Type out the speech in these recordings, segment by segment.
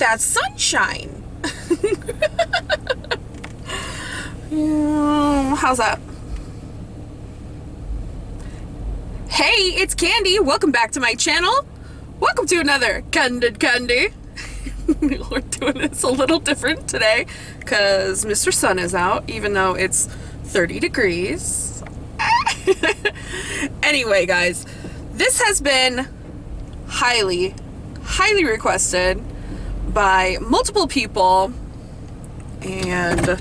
that sunshine. Yeah, how's that? Hey, it's Candy. Welcome back to my channel. Welcome to another Candid Candy. We're doing this a little different today because Mr. Sun is out, even though it's 30 degrees. Anyway, guys, this has been highly requested by multiple people, and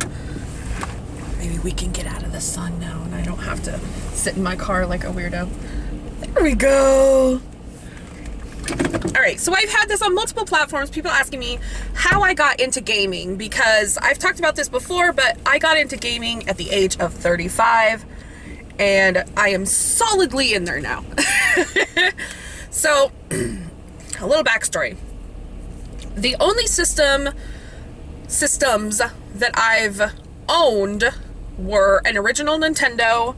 maybe we can get out of the sun now and I don't have to sit in my car like a weirdo. There we go. Alright, so I've had this on multiple platforms, people asking me how I got into gaming, because I've talked about this before, but I got into gaming at the age of 35, and I am solidly in there now. So, a little backstory. The only systems that I've owned were an original Nintendo,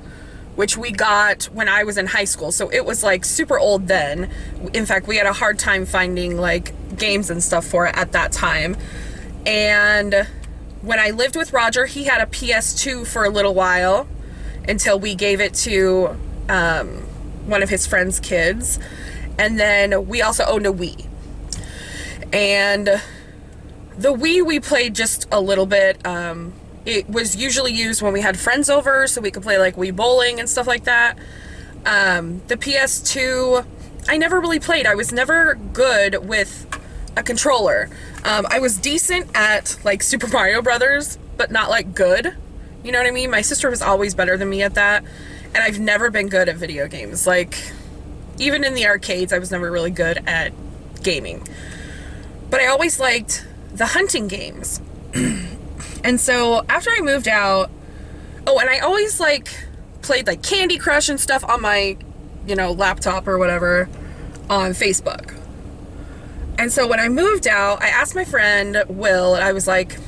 which we got when I was in high school, so it was like super old then. In fact, we had a hard time finding like games and stuff for it at that time. And when I lived with Roger, he had a PS2 for a little while until we gave it to one of his friend's kids. And then we also owned a Wii. And the Wii we played just a little bit. It was usually used when we had friends over so we could play like Wii bowling and stuff like that. The PS2, I never really played. I was never good with a controller. I was decent at like Super Mario Brothers, but not like good. You know what I mean? My sister was always better than me at that. And I've never been good at video games. Like, even in the arcades, I was never really good at gaming. But I always liked the hunting games. And so after I moved out, oh, and I always like played like Candy Crush and stuff on my, you know, laptop or whatever on Facebook. And so when I moved out, I asked my friend Will, and I was like,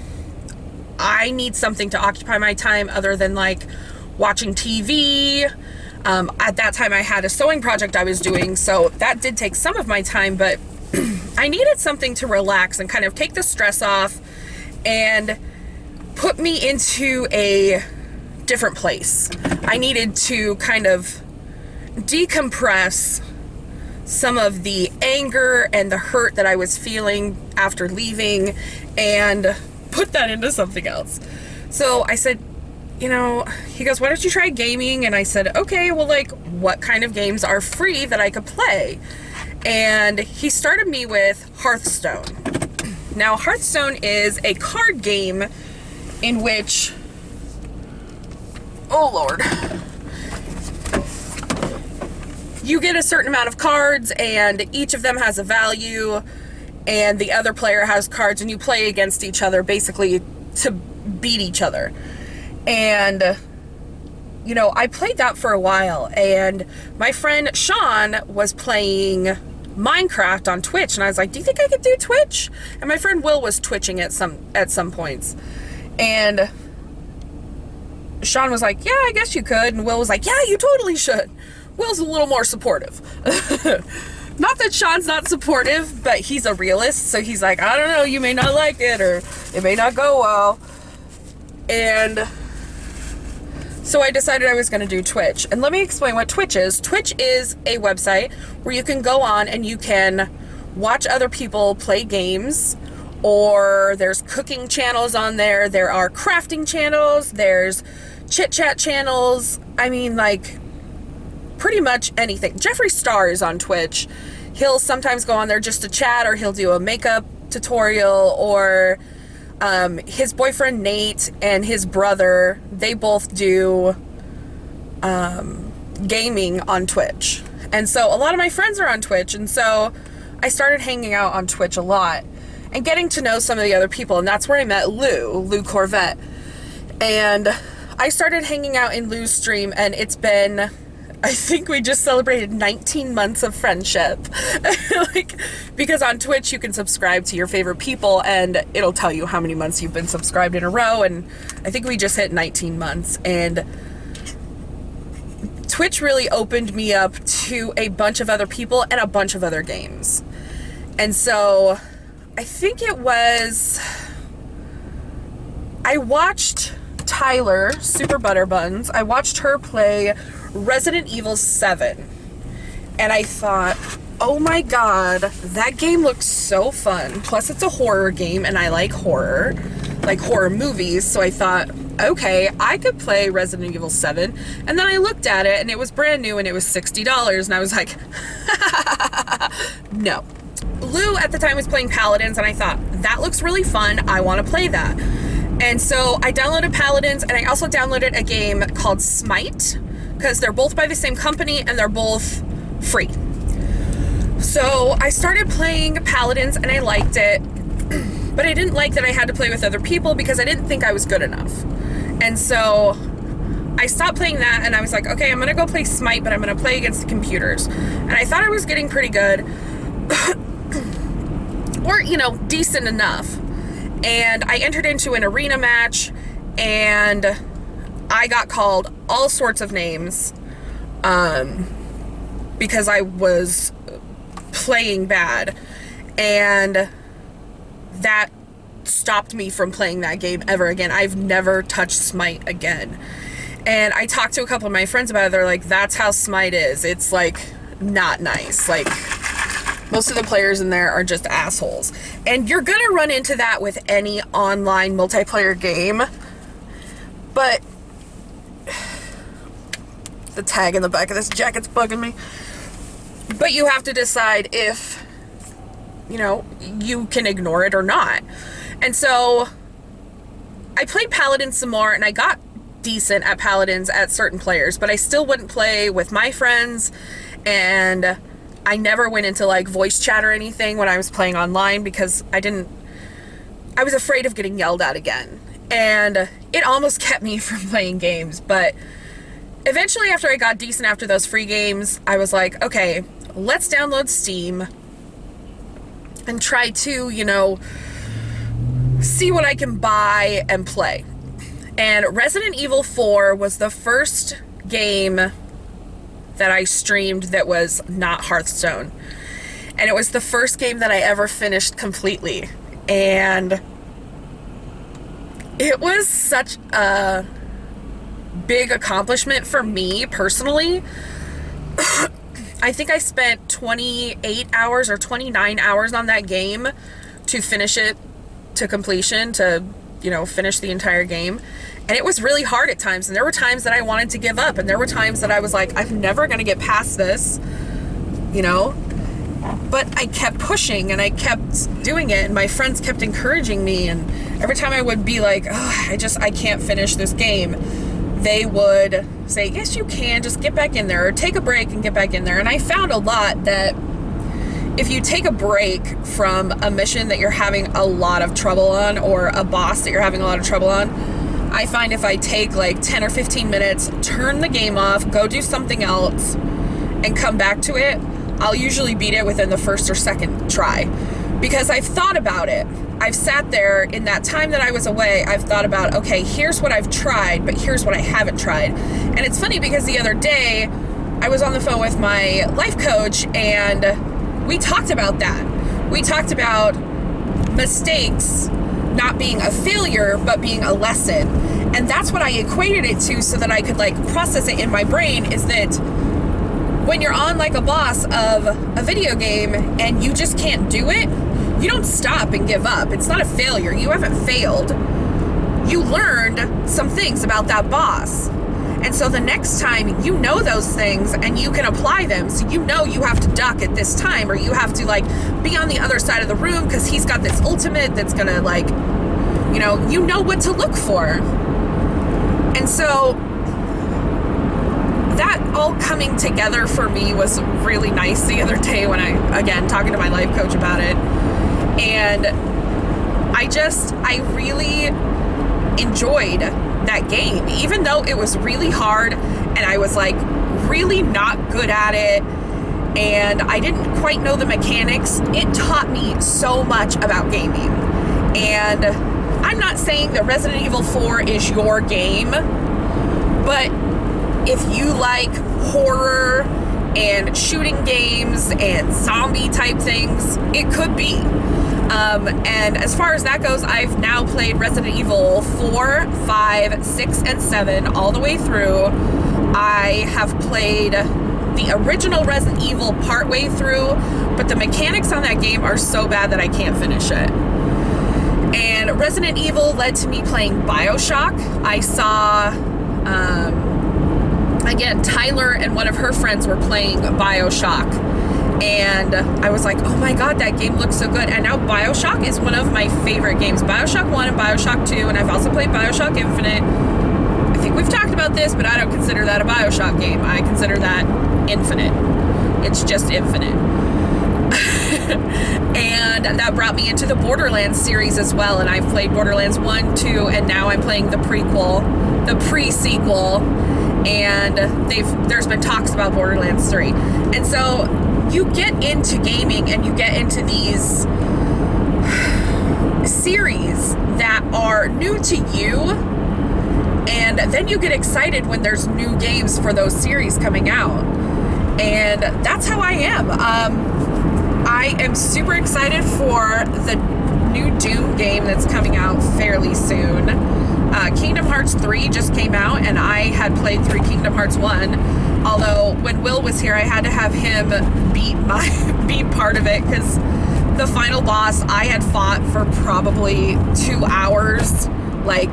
I need something to occupy my time other than like watching TV. At that time I had a sewing project I was doing, so that did take some of my time, but I needed something to relax and kind of take the stress off and put me into a different place. I needed to kind of decompress some of the anger and the hurt that I was feeling after leaving and put that into something else. So I said, you know, he goes, why don't you try gaming? And I said, okay, well, like, what kind of games are free that I could play? And he started me with Hearthstone. Now, Hearthstone is a card game in which, oh Lord, you get a certain amount of cards and each of them has a value, and the other player has cards, and you play against each other basically to beat each other. And you know, I played that for a while, and my friend Sean was playing Minecraft on Twitch, and I was like, do you think I could do Twitch? And my friend Will was twitching at some points, and Sean was like, yeah, I guess you could, and Will was like, yeah, you totally should. Will's a little more supportive. Not that Sean's not supportive, but he's a realist, so he's like, I don't know, you may not like it, or it may not go well. And so I decided I was going to do Twitch. And let me explain what Twitch is. Twitch is a website where you can go on and you can watch other people play games, or there's cooking channels on there, there are crafting channels, there's chit-chat channels. I mean, like, pretty much anything. Jeffree Star is on Twitch. He'll sometimes go on there just to chat, or he'll do a makeup tutorial, or his boyfriend Nate and his brother, they both do gaming on Twitch. And so a lot of my friends are on Twitch, and so I started hanging out on Twitch a lot and getting to know some of the other people, and that's where I met Lou Corvette. And I started hanging out in Lou's stream, and it's been, I think we just celebrated 19 months of friendship. Like, because on Twitch you can subscribe to your favorite people and it'll tell you how many months you've been subscribed in a row, and I think we just hit 19 months. And Twitch really opened me up to a bunch of other people and a bunch of other games. And so I think it was, I watched Tyler, Super Butterbuns, I watched her play Resident Evil 7. And I thought, oh my god, that game looks so fun. Plus it's a horror game and I like horror movies. So I thought, okay, I could play Resident Evil 7. And then I looked at it and it was brand new and it was $60. And I was like, no. Lou at the time was playing Paladins and I thought, that looks really fun. I want to play that. And so I downloaded Paladins and I also downloaded a game called Smite because they're both by the same company and they're both free. So I started playing Paladins and I liked it, but I didn't like that I had to play with other people because I didn't think I was good enough. And so I stopped playing that and I was like, okay, I'm gonna go play Smite, but I'm gonna play against the computers. And I thought I was getting pretty good, or, you know, decent enough. And I entered into an arena match and I got called all sorts of names because I was playing bad, and that stopped me from playing that game ever again. I've never touched Smite again. And I talked to a couple of my friends about it. They're like, that's how Smite is. It's like not nice. Like most of the players in there are just assholes. And you're gonna run into that with any online multiplayer game. But the tag in the back of this jacket's bugging me. But you have to decide if, you know, you can ignore it or not. And so I played Paladins some more and I got decent at Paladins at certain players, but I still wouldn't play with my friends, and I never went into like voice chat or anything when I was playing online because I was afraid of getting yelled at again. And it almost kept me from playing games. But eventually, after I got decent after those free games, I was like, okay, let's download Steam and try to, you know, see what I can buy and play. And Resident Evil 4 was the first game that I streamed that was not Hearthstone. And it was the first game that I ever finished completely. And it was such a big accomplishment for me personally. I think I spent 28 hours or 29 hours on that game to finish it to completion, to, you know, finish the entire game. And it was really hard at times. And there were times that I wanted to give up. And there were times that I was like, I'm never going to get past this, you know? But I kept pushing and I kept doing it. And my friends kept encouraging me. And every time I would be like, oh, I can't finish this game, they would say, yes, you can. Just get back in there, or take a break and get back in there. And I found a lot that if you take a break from a mission that you're having a lot of trouble on, or a boss that you're having a lot of trouble on, I find if I take like 10 or 15 minutes, turn the game off, go do something else, and come back to it, I'll usually beat it within the first or second try. Because I've thought about it. I've sat there in that time that I was away, I've thought about, okay, here's what I've tried, but here's what I haven't tried. And it's funny because the other day, I was on the phone with my life coach and we talked about that. We talked about mistakes not being a failure, but being a lesson. And that's what I equated it to, so that I could like process it in my brain, is that when you're on like a boss of a video game and you just can't do it, you don't stop and give up. It's not a failure. You haven't failed. You learned some things about that boss. And so the next time you know those things and you can apply them. So you know you have to duck at this time, or you have to like be on the other side of the room because he's got this ultimate that's gonna like, you know what to look for. And so that all coming together for me was really nice the other day when I, again, talking to my life coach about it. And I really enjoyed that game, even though it was really hard and I was like really not good at it and I didn't quite know the mechanics. It taught me so much about gaming. And I'm not saying that Resident Evil 4 is your game, but if you like horror and shooting games and zombie type things, it could be. And as far as that goes, I've now played Resident Evil 4, 5, 6, and 7 all the way through. I have played the original Resident Evil partway through, but the mechanics on that game are so bad that I can't finish it. And Resident Evil led to me playing BioShock. I saw, again, Tyler and one of her friends were playing BioShock. And I was like, oh my god, that game looks so good. And now BioShock is one of my favorite games. BioShock 1 and BioShock 2, and I've also played BioShock Infinite. I think we've talked about this, but I don't consider that a BioShock game. I consider that Infinite. It's just Infinite. And that brought me into the Borderlands series as well, and I've played Borderlands 1, 2, and now I'm playing the pre-sequel, and there's been talks about Borderlands 3. And so you get into gaming and you get into these series that are new to you, and then you get excited when there's new games for those series coming out. And that's how I am. I am super excited for the new Doom game that's coming out fairly soon. Kingdom Hearts 3 just came out, and I had played through Kingdom Hearts 1. Although when Will was here, I had to have him beat part of it, because the final boss I had fought for probably 2 hours, like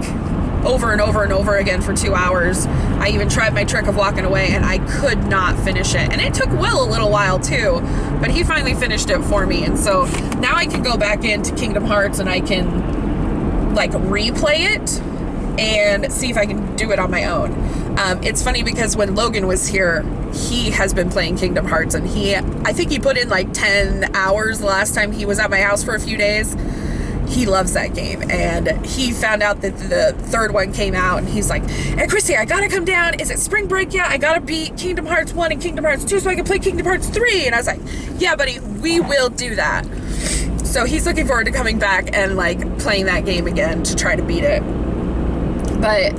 over and over and over again for 2 hours. I even tried my trick of walking away, and I could not finish it. And it took Will a little while too, but he finally finished it for me. And so now I can go back into Kingdom Hearts and I can like replay it and see if I can do it on my own. It's funny because when Logan was here, he has been playing Kingdom Hearts, and I think he put in like 10 hours the last time he was at my house for a few days. He loves that game, and he found out that the third one came out, and he's like, hey Chrissy, I gotta come down. Is it spring break yet? I gotta beat Kingdom Hearts 1 and Kingdom Hearts 2 so I can play Kingdom Hearts 3. And I was like, yeah buddy, we will do that. So he's looking forward to coming back and like playing that game again to try to beat it. But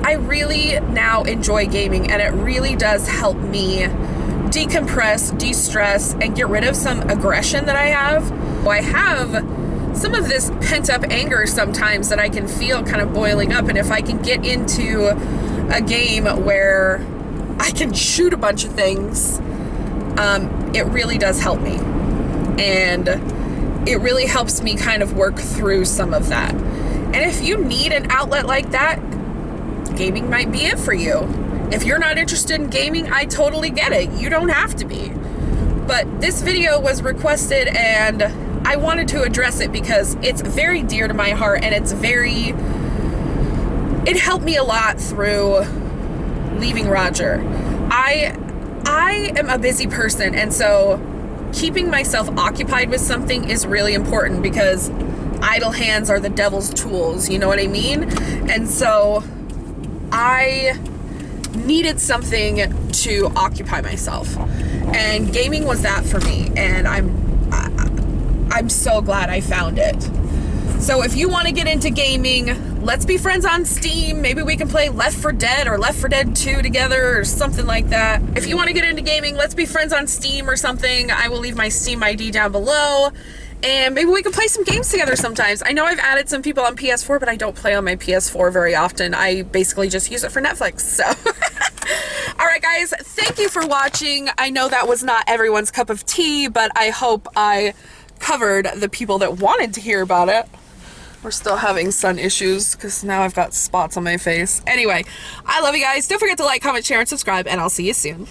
I really now enjoy gaming, and it really does help me decompress, de-stress, and get rid of some aggression that I have. I have some of this pent-up anger sometimes that I can feel kind of boiling up, and if I can get into a game where I can shoot a bunch of things, it really does help me. And it really helps me kind of work through some of that. And if you need an outlet like that, gaming might be it for you. If you're not interested in gaming, I totally get it. You don't have to be. But this video was requested, and I wanted to address it because it's very dear to my heart, and it helped me a lot through leaving Roger. I am a busy person, and so keeping myself occupied with something is really important, because idle hands are the devil's tools, you know what I mean? And so I needed something to occupy myself, and gaming was that for me, and I'm so glad I found it. So if you want to get into gaming, let's be friends on Steam. Maybe we can play Left 4 Dead or Left 4 Dead 2 together or something like that. If you want to get into gaming, let's be friends on Steam or something. I will leave my Steam ID down below, and maybe we can play some games together sometimes. I know I've added some people on PS4, but I don't play on my PS4 very often. I basically just use it for Netflix, so. Alright guys, thank you for watching. I know that was not everyone's cup of tea, but I hope I covered the people that wanted to hear about it. We're still having sun issues because now I've got spots on my face. Anyway, I love you guys. Don't forget to like, comment, share, and subscribe, and I'll see you soon.